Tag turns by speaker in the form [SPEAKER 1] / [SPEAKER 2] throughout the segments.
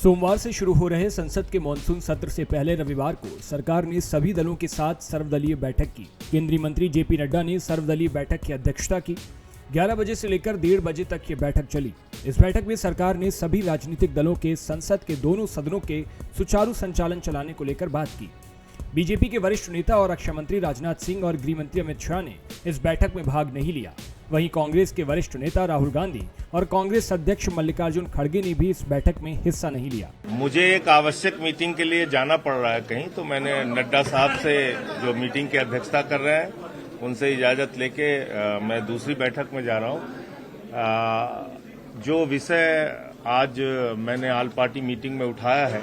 [SPEAKER 1] सोमवार से शुरू हो रहे संसद के मानसून सत्र से पहले रविवार को सरकार ने सभी दलों के साथ सर्वदलीय बैठक की। केंद्रीय मंत्री जेपी नड्डा ने सर्वदलीय बैठक की अध्यक्षता की। 11 बजे से लेकर 1:30 बजे तक ये बैठक चली। इस बैठक में सरकार ने सभी राजनीतिक दलों के संसद के दोनों सदनों के सुचारू संचालन चलाने को लेकर बात की। बीजेपी के वरिष्ठ नेता और रक्षा मंत्री राजनाथ सिंह और गृह मंत्री अमित शाह ने इस बैठक में भाग नहीं लिया। वहीं कांग्रेस के वरिष्ठ नेता राहुल गांधी और कांग्रेस अध्यक्ष मल्लिकार्जुन खड़गे ने भी इस बैठक में हिस्सा नहीं लिया।
[SPEAKER 2] मुझे एक आवश्यक मीटिंग के लिए जाना पड़ रहा है कहीं, तो मैंने नड्डा साहब से जो मीटिंग की अध्यक्षता कर रहे हैं उनसे इजाजत लेके मैं दूसरी बैठक में जा रहा हूं। जो विषय आज मैंने ऑल पार्टी मीटिंग में उठाया है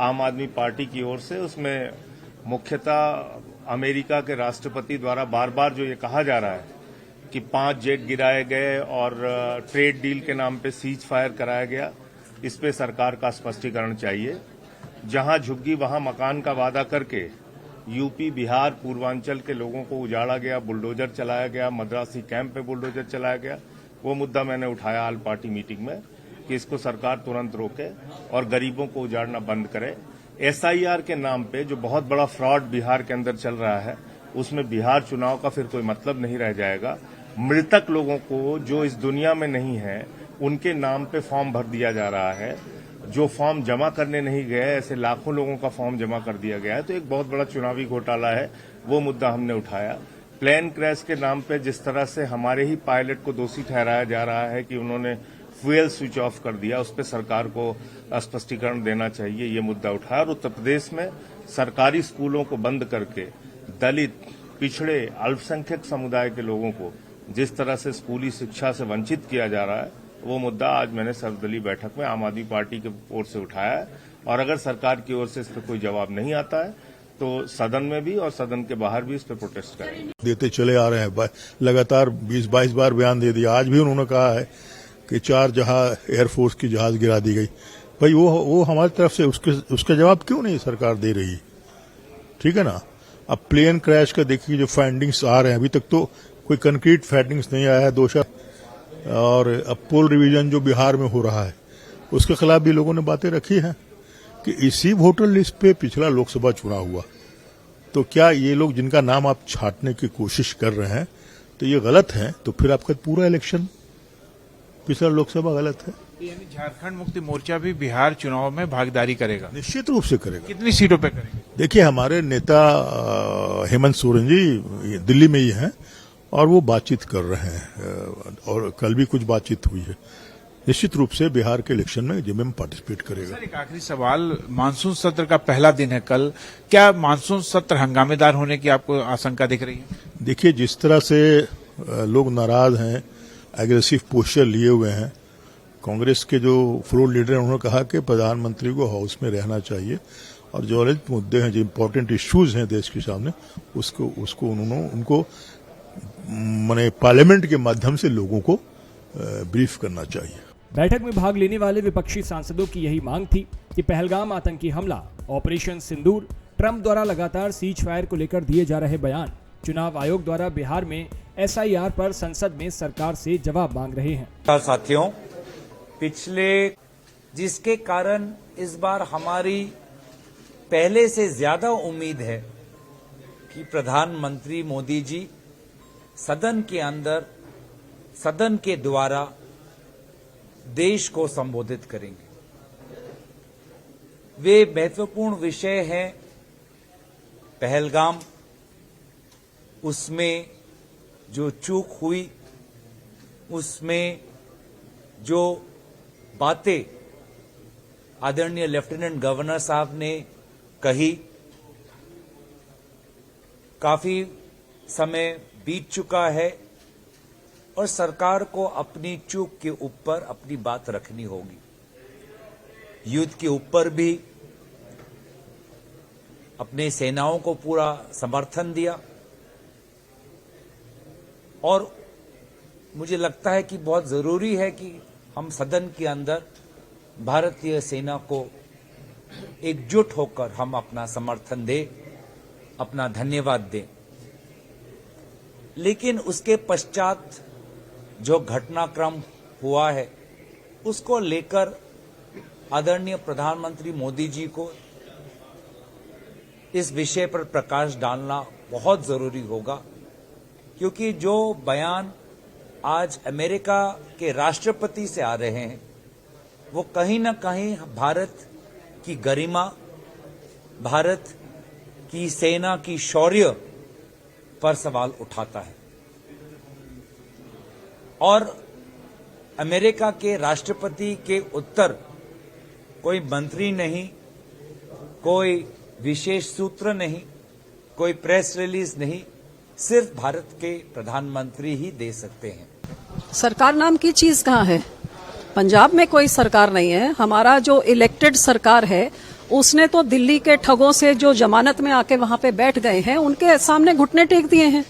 [SPEAKER 2] आम आदमी पार्टी की ओर से, उसमें मुख्यतः अमेरिका के राष्ट्रपति द्वारा बार बार जो ये कहा जा रहा है कि 5 जेट गिराए गए और ट्रेड डील के नाम पे सीज फायर कराया गया, इस पे सरकार का स्पष्टीकरण चाहिए। जहां झुग्गी वहां मकान का वादा करके यूपी, बिहार, पूर्वांचल के लोगों को उजाड़ा गया, बुलडोजर चलाया गया, मद्रासी कैंप पे बुलडोजर चलाया गया, वो मुद्दा मैंने उठाया ऑल पार्टी मीटिंग में कि इसको सरकार तुरंत रोके और गरीबों को उजाड़ना बंद करे। एसआईआर के नाम पे जो बहुत बड़ा फ्रॉड बिहार के अंदर चल रहा है, उसमें बिहार चुनाव का फिर कोई मतलब नहीं रह जाएगा। मृतक लोगों को जो इस दुनिया में नहीं है उनके नाम पे फॉर्म भर दिया जा रहा है। जो फॉर्म जमा करने नहीं गए, ऐसे लाखों लोगों का फॉर्म जमा कर दिया गया है। तो एक बहुत बड़ा चुनावी घोटाला है, वो मुद्दा हमने उठाया। प्लेन क्रैश के नाम पे जिस तरह से हमारे ही पायलट को दोषी ठहराया जा रहा है कि उन्होंने फ्यूल स्विच ऑफ कर दिया, उस पर सरकार को स्पष्टीकरण देना चाहिए, ये मुद्दा उठाया। और उत्तर प्रदेश में सरकारी स्कूलों को बंद करके दलित, पिछड़े, अल्पसंख्यक समुदाय के लोगों को जिस तरह से स्कूली शिक्षा से वंचित किया जा रहा है, वो मुद्दा आज मैंने सर्वदलीय बैठक में आम आदमी पार्टी की ओर से उठाया है। और अगर सरकार की ओर से इस पर कोई जवाब नहीं आता है तो सदन में भी और सदन के बाहर भी इस पर प्रोटेस्ट करेंगे।
[SPEAKER 3] देते चले आ रहे हैं, लगातार 20-22 बार बयान दे दिया। आज भी उन्होंने कहा है कि 4 जहाज एयरफोर्स की जहाज गिरा दी गई। भाई वो हमारी तरफ से उसका जवाब क्यों नहीं सरकार दे रही? ठीक है ना। अब प्लेन क्रैश का देखिए जो फाइंडिंग्स आ रहे हैं, अभी तक तो कोई कंक्रीट फाइंडिंग्स नहीं आया है दोषा। और अब पोल रिवीजन जो बिहार में हो रहा है उसके खिलाफ भी लोगों ने बातें रखी हैं कि इसी वोटर लिस्ट पे पिछला लोकसभा चुनाव हुआ। तो क्या ये लोग जिनका नाम आप छांटने की कोशिश कर रहे हैं तो ये गलत है? तो फिर आपका पूरा इलेक्शन पिछला लोकसभा गलत है।
[SPEAKER 4] यानी झारखंड मुक्ति मोर्चा भी बिहार चुनाव में भागीदारी करेगा?
[SPEAKER 3] निश्चित रूप से करेगा।
[SPEAKER 4] कितनी सीटों पे करेगा?
[SPEAKER 3] देखिए, हमारे नेता हेमंत सोरेन जी दिल्ली में ही हैं और वो बातचीत कर रहे हैं और कल भी कुछ बातचीत हुई है। निश्चित रूप से बिहार के इलेक्शन में जेएमएम पार्टिसिपेट करेगा।
[SPEAKER 4] सर, एक आखिरी सवाल, मानसून सत्र का पहला दिन है कल, क्या मानसून सत्र हंगामेदार होने की आपको आशंका दिख रही है?
[SPEAKER 3] देखिए, जिस तरह से लोग नाराज हैं, एग्रेसिव पोस्चर लिए हुए हैं, कांग्रेस के जो फ्लोर लीडर हैं उन्होंने कहा कि प्रधानमंत्री को हाउस में रहना चाहिए और जो अलग मुद्दे हैं, जो इम्पोर्टेंट इश्यूज हैं देश के सामने, उसको उनको माने पार्लियामेंट के माध्यम से लोगों को ब्रीफ करना चाहिए।
[SPEAKER 1] बैठक में भाग लेने वाले विपक्षी सांसदों की यही मांग थी कि पहलगाम आतंकी हमला, ऑपरेशन सिंदूर, ट्रंप द्वारा लगातार सीज फायर को लेकर दिए जा रहे बयान, चुनाव आयोग द्वारा बिहार में एसआईआर पर संसद में सरकार से जवाब मांग रहे हैं।
[SPEAKER 5] साथियों, जिसके कारण इस बार हमारी पहले से ज्यादा उम्मीद है कि प्रधानमंत्री मोदी जी सदन के अंदर, सदन के द्वारा देश को संबोधित करेंगे। वे महत्वपूर्ण विषय हैं पहलगाम, उसमें जो चूक हुई, उसमें जो बातें आदरणीय लेफ्टिनेंट गवर्नर साहब ने कही, काफी समय बीत चुका है और सरकार को अपनी चूक के ऊपर अपनी बात रखनी होगी। युद्ध के ऊपर भी अपने सेनाओं को पूरा समर्थन दिया और मुझे लगता है कि बहुत जरूरी है कि हम सदन के अंदर भारतीय सेना को एकजुट होकर हम अपना समर्थन दें, अपना धन्यवाद दें। लेकिन उसके पश्चात जो घटनाक्रम हुआ है उसको लेकर आदरणीय प्रधानमंत्री मोदी जी को इस विषय पर प्रकाश डालना बहुत जरूरी होगा, क्योंकि जो बयान आज अमेरिका के राष्ट्रपति से आ रहे हैं वो कहीं न कहीं भारत की गरिमा, भारत की सेना की शौर्य पर सवाल उठाता है। और अमेरिका के राष्ट्रपति के उत्तर कोई मंत्री नहीं, कोई विशेष सूत्र नहीं, कोई प्रेस रिलीज नहीं, सिर्फ भारत के प्रधानमंत्री ही दे सकते हैं।
[SPEAKER 6] सरकार नाम की चीज कहाँ है? पंजाब में कोई सरकार नहीं है। हमारा जो इलेक्टेड सरकार है उसने तो दिल्ली के ठगों से जो जमानत में आके वहां पे बैठ गए हैं उनके सामने घुटने टेक दिए हैं।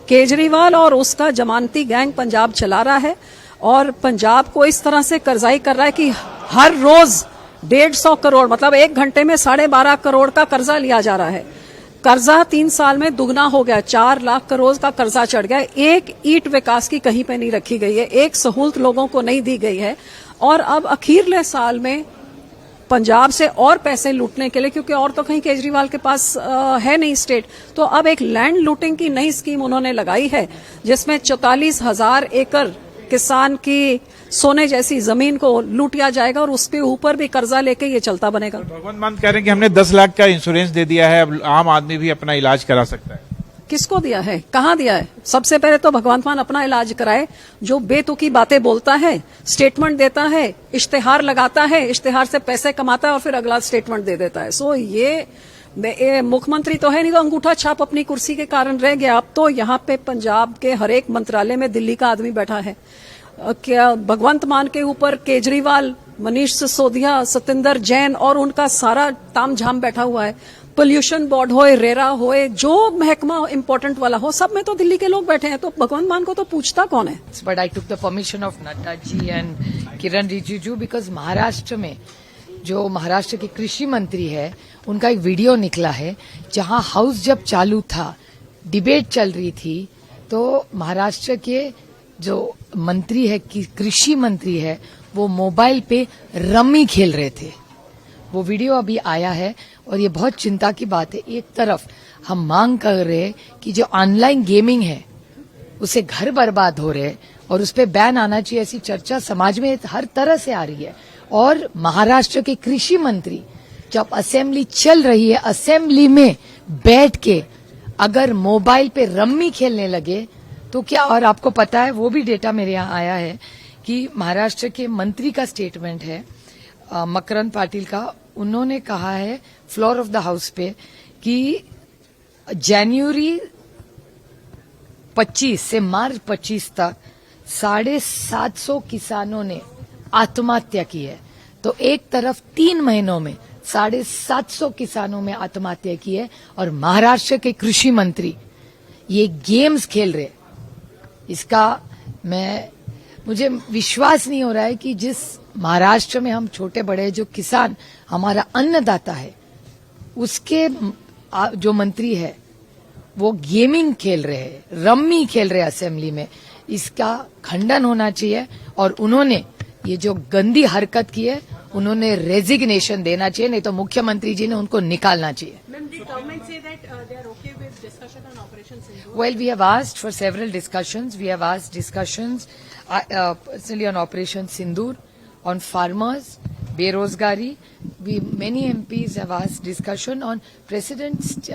[SPEAKER 6] केजरीवाल और उसका जमानती गैंग पंजाब चला रहा है और पंजाब को इस तरह से कर्जाई कर रहा है कि हर रोज 150 करोड़ मतलब 1 घंटे में 12.5 करोड़ का कर्जा लिया जा रहा है। कर्जा 3 साल में दुगना हो गया, 4 लाख करोड़ का कर्जा चढ़ गया। एक ईंट विकास की कहीं पे नहीं रखी गई है, एक सहूलत लोगों को नहीं दी गई है। और अब अखीरले साल में पंजाब से और पैसे लूटने के लिए, क्योंकि और तो कहीं केजरीवाल के पास है नहीं स्टेट, तो अब एक लैंड लूटिंग की नई स्कीम उन्होंने लगाई है जिसमें 44,000 एकड़ किसान की सोने जैसी जमीन को लूटिया जाएगा और उसके ऊपर भी कर्जा लेके ये चलता बनेगा।
[SPEAKER 4] भगवंत मान कह रहे हैं कि हमने 10 लाख का इंश्योरेंस दे दिया है, अब आम आदमी भी अपना इलाज करा सकता है।
[SPEAKER 6] किसको दिया है? कहाँ दिया है? सबसे पहले तो भगवंत मान अपना इलाज कराए। जो बेतुकी बातें बोलता है, स्टेटमेंट देता है, इश्तेहार लगाता है, इश्तेहार से पैसे कमाता है और फिर अगला स्टेटमेंट दे देता है। सो ये मुख्यमंत्री तो है नहीं, तो अंगूठा छाप अपनी कुर्सी के कारण रह गया। अब तो यहाँ पे पंजाब के हर एक मंत्रालय में दिल्ली का आदमी बैठा है। क्या भगवंत मान के ऊपर केजरीवाल, मनीष सिसोदिया, सतिंदर जैन और उनका सारा तामझाम बैठा हुआ है। पोल्यूशन बोर्ड होए, रेरा होए, जो महकमा इंपॉर्टेंट वाला हो, सब में तो दिल्ली के लोग बैठे हैं। तो भगवंत मान को तो पूछता कौन है?
[SPEAKER 7] But I took the permission of Nadda ji and Kiran Rijiju because Maharashtra में जो महाराष्ट्र के कृषि मंत्री है उनका एक वीडियो निकला है जहां हाउस जब चालू था, डिबेट चल रही थी, तो महाराष्ट्र के जो मंत्री है, कृषि मंत्री है, वो मोबाइल पे रम्मी खेल रहे थे। वो वीडियो अभी आया है और ये बहुत चिंता की बात है। एक तरफ हम मांग कर रहे हैं कि जो ऑनलाइन गेमिंग है उसे घर बर्बाद हो रहे और उस पर बैन आना चाहिए, ऐसी चर्चा समाज में हर तरह से आ रही है। और महाराष्ट्र के कृषि मंत्री जब असेंबली चल रही है, असेंबली में बैठ के अगर मोबाइल पे रम्मी खेलने लगे तो क्या? और आपको पता है, वो भी डेटा मेरे यहाँ आया है कि महाराष्ट्र के मंत्री का स्टेटमेंट है, मकरंद पाटिल का, उन्होंने कहा है फ्लोर ऑफ द हाउस पे कि जनवरी 25 से मार्च 25 तक 750 किसानों ने आत्महत्या की है। तो एक तरफ 3 महीनों में 750 किसानों में आत्महत्या की है और महाराष्ट्र के कृषि मंत्री ये गेम्स खेल रहे। इसका मुझे विश्वास नहीं हो रहा है कि जिस महाराष्ट्र में हम छोटे बड़े जो किसान हमारा अन्नदाता है, उसके जो मंत्री है वो गेमिंग खेल रहे हैं, रम्मी खेल रहे असेंबली में। इसका खंडन होना चाहिए और उन्होंने ये जो गंदी हरकत की है उन्होंने रेजिग्नेशन देना चाहिए, नहीं तो मुख्यमंत्री जी ने उनको निकालना चाहिए। Well, we have asked for several discussions. We have asked discussions personally on Operation Sindoor, on farmers, Berozgari. Many MPs have asked discussion on President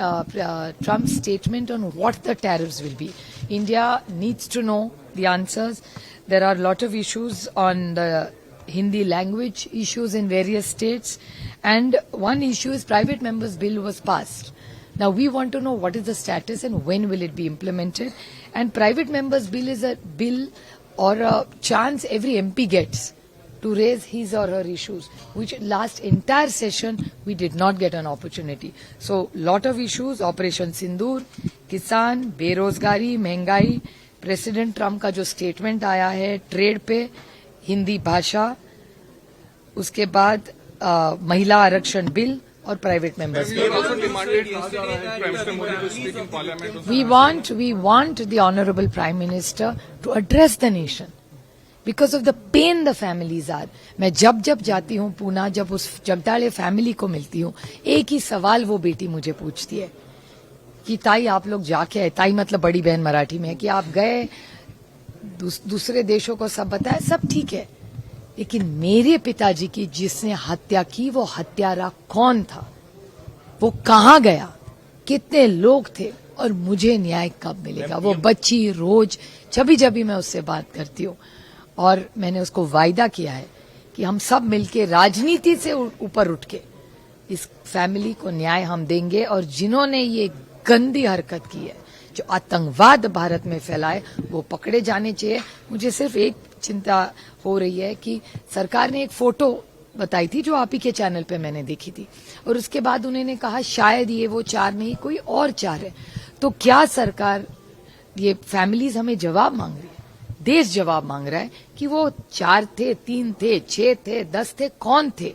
[SPEAKER 7] Trump's statement on what the tariffs will be. India needs to know the answers. There are a lot of issues on the Hindi language issues in various states, and one issue is private members bill was passed. Now we want to know what is the status and when will it be implemented. And private members bill is a bill or a chance every MP gets to raise his or her issues, which last entire session we did not get an opportunity. So lot of issues, Operation Sindoor, किसान, बेरोजगारी, महंगाई, president Trump का जो statement आया है trade पे, हिंदी भाषा, उसके बाद महिला आरक्षण बिल और private members. We want the Honorable Prime Minister to address the nation because of the pain the families are. मैं जब जब जाती हूँ पूना, जब उस जगदाड़े फैमिली को मिलती हूँ, एक ही सवाल वो बेटी मुझे पूछती है कि ताई आप लोग जाके आए, ताई मतलब बड़ी बहन मराठी में है, कि आप गए दूसरे देशों को सब बताया, सब ठीक है, लेकिन मेरे पिताजी की जिसने हत्या की वो हत्यारा कौन था, वो कहाँ गया, कितने लोग थे और मुझे न्याय कब मिलेगा। वो बच्ची रोज जब मैं उससे बात करती हूँ और मैंने उसको वायदा किया है कि हम सब मिलके राजनीति से ऊपर उठ के इस फैमिली को न्याय हम देंगे, और जिन्होंने ये गंदी हरकत की है, जो आतंकवाद भारत में फैलाए, वो पकड़े जाने चाहिए। मुझे सिर्फ एक चिंता हो रही है कि सरकार ने एक फोटो बताई थी जो आप ही के चैनल पे मैंने देखी थी, और उसके बाद उन्होंने कहा शायद ये वो 4 नहीं कोई और 4 है। तो क्या सरकार, ये फैमिलीज हमें जवाब मांग रही है, देश जवाब मांग रहा है कि वो 4 थे, 3 थे, 6 थे, 10 थे, कौन थे,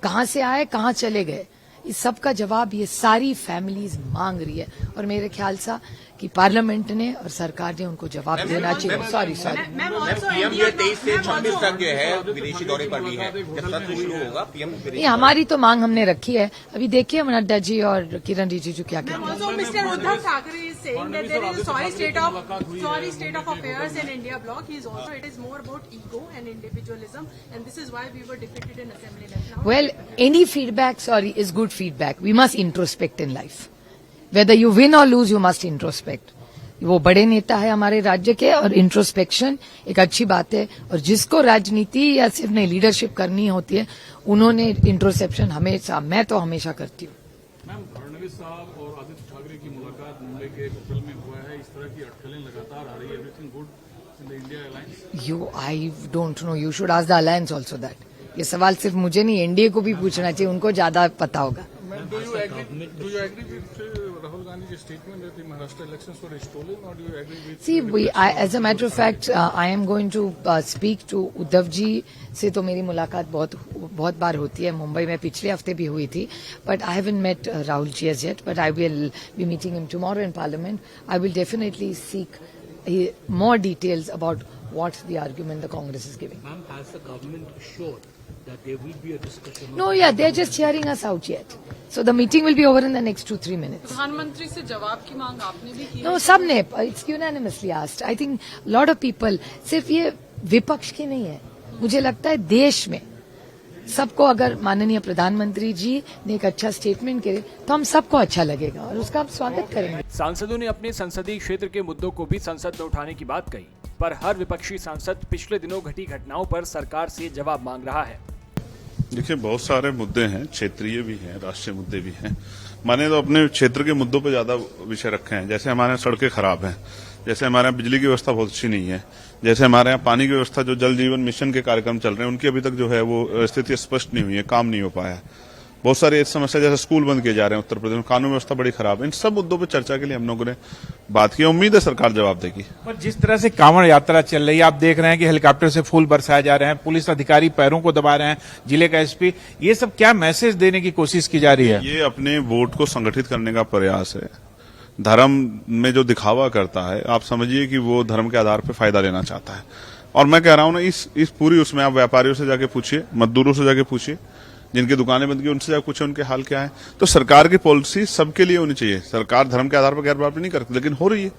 [SPEAKER 7] कहां से आए, कहां चले गए, इस सब का जवाब ये सारी फैमिलीज मांग रही है। और मेरे ख्याल से कि पार्लियामेंट ने और सरकार ने उनको जवाब देना चाहिए। सॉरी
[SPEAKER 8] पीएम ये 23 से 26 तक जो है विदेशी दौरे पर भी है, जब सत्र शुरू होगा पीएम
[SPEAKER 7] ये हमारी तो मांग हमने रखी है। अभी देखिए नड्डा जी और किरण रिजिजू क्या कहते हैं।
[SPEAKER 9] Mr. Uddhav Thackeray is saying that there is a sorry state of affairs in India bloc. He is also, it is more about ego and individualism, and this is why we were defeated in assembly election.
[SPEAKER 7] Well, any feedback, is good feedback. We must introspect in life. Whether you win or lose, you must introspect. वो बड़े नेता है हमारे राज्य के, और introspection एक अच्छी बात है, और जिसको राजनीति या सिर्फ नहीं लीडरशिप करनी होती है, उन्होंने इंट्रोस्पेक्शन हमेशा, मैं तो हमेशा करती हूँ।
[SPEAKER 10] मैम, फडणवीस साहब और आदित्य ठाकरे की मुलाकात मुंबई के एक होटल में हुआ है, इस तरह की अटकलें लगातार आ रही है। Everything good in the India alliance?
[SPEAKER 7] I don't know, you should ask the alliance also that. ये सवाल सिर्फ मुझे नहीं, एनडीए को भी पूछना चाहिए, उनको ज्यादा पता होगा।
[SPEAKER 10] Do you agree with Rahul Gandhi's statement that the Maharashtra elections were stolen, or do you agree with?
[SPEAKER 7] See, as a matter of fact, I am going to speak to Uddhav ji से तो मेरी मुलाकात बहुत बार होती है, मुंबई में पिछले हफ्ते भी हुई थी, but I haven't met Rahul ji as yet, but I will be meeting him tomorrow in Parliament. I will definitely seek more details about what the argument the Congress is giving.
[SPEAKER 11] Ma'am, has the government assured that there will be a discussion?
[SPEAKER 7] No, yeah, they're just hearing us out yet. So the meeting will be over in the next 2-3 minutes.
[SPEAKER 9] प्रधानमंत्री से जवाब की मांग आपने भी की?
[SPEAKER 7] No, सबने, it's unanimously asked. I think lot of people, सिर्फ ये विपक्ष की नहीं है, मुझे लगता है देश में सबको, अगर माननीय प्रधानमंत्री जी ने एक अच्छा स्टेटमेंट करे तो हम सबको अच्छा लगेगा और उसका हम स्वागत करेंगे।
[SPEAKER 1] सांसदों ने अपने संसदीय क्षेत्र के मुद्दों को भी संसद में उठाने की बात कही, पर हर विपक्षी सांसद पिछले दिनों घटी घटनाओं पर सरकार से जवाब मांग रहा है।
[SPEAKER 12] देखिए, बहुत सारे मुद्दे हैं, क्षेत्रीय भी हैं, राष्ट्रीय मुद्दे भी हैं। मैंने तो अपने क्षेत्र के मुद्दों पर ज्यादा विषय रखे हैं, जैसे हमारे यहाँ सड़कें खराब हैं, जैसे हमारे यहाँ बिजली की व्यवस्था बहुत अच्छी नहीं है, जैसे हमारे यहाँ पानी की व्यवस्था, जो जल जीवन मिशन के कार्यक्रम चल रहे हैं उनकी अभी तक जो है वो स्थिति स्पष्ट नहीं हुई है, काम नहीं हो पाया है। बहुत सारी समस्या, जैसे स्कूल बंद किए जा रहे हैं उत्तर प्रदेश में, कानून व्यवस्था बड़ी खराब है। इन सब मुद्दों पर चर्चा के लिए हम लोगों ने बात की, उम्मीद है सरकार जवाब देगी।
[SPEAKER 4] और जिस तरह से कांवड़ यात्रा चल रही है, आप देख रहे हैं कि हेलीकॉप्टर से फूल बरसाए जा रहे हैं, पुलिस अधिकारी पैरों को दबा रहे हैं, जिले का एसपी, ये सब क्या मैसेज देने की कोशिश की जा रही है?
[SPEAKER 12] ये अपने वोट को संगठित करने का प्रयास है। धर्म में जो दिखावा करता है, आप समझिए कि वो धर्म के आधार पर फायदा लेना चाहता है। और मैं कह रहा हूं ना, इस पूरी उसमें आप व्यापारियों से जाके पूछिए, मजदूरों से जाके पूछिए, जिनकी दुकानें बंद की उनसे जाकर पूछे उनके हाल क्या है। तो सरकार की पॉलिसी सबके लिए होनी चाहिए। सरकार धर्म के आधार पर गैरबराबरी नहीं करती, लेकिन हो रही है।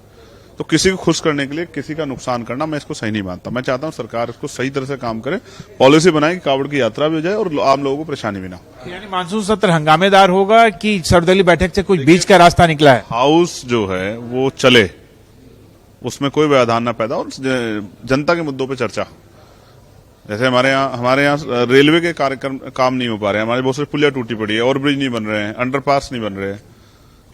[SPEAKER 12] तो किसी को खुश करने के लिए किसी का नुकसान करना, मैं इसको सही नहीं मानता। मैं चाहता हूं सरकार इसको सही तरह से काम करे, पॉलिसी बनाए कि कांवड़ की यात्रा भी हो जाए और आम लोगों को परेशानी भी ना हो।
[SPEAKER 4] यानी मानसून सत्र हंगामेदार होगा कि सर्वदलीय बैठक से कुछ बीच का रास्ता निकला है?
[SPEAKER 12] हाउस जो है वो चले, उसमें कोई व्यवधान न पैदा, और जनता के मुद्दों पर चर्चा। जैसे हमारे यहाँ रेलवे के कार्यक्रम काम नहीं हो पा रहे हैं, हमारे बहुत सारी पुलिया टूटी पड़ी है, ओवरब्रिज नहीं बन रहे हैं, अंडरपास नहीं बन रहे हैं।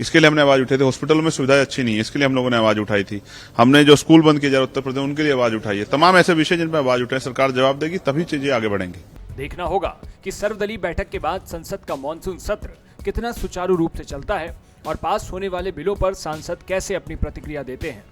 [SPEAKER 12] इसके लिए हमने आवाज उठाई थी। हॉस्पिटलों में सुविधाएं अच्छी नहीं है, इसके लिए हम लोगों ने आवाज उठाई थी। हमने जो स्कूल बंद किए जा रहे उत्तर प्रदेश, उनके लिए आवाज उठाई है। तमाम ऐसे विषय जिन पर आवाज उठाए, सरकार जवाब देगी, तभी चीजें आगे बढ़ेंगी।
[SPEAKER 1] देखना होगा कि सर्वदलीय बैठक के बाद संसद का मॉनसून सत्र कितना सुचारू रूप से चलता है और पास होने वाले बिलों पर सांसद कैसे अपनी प्रतिक्रिया देते हैं।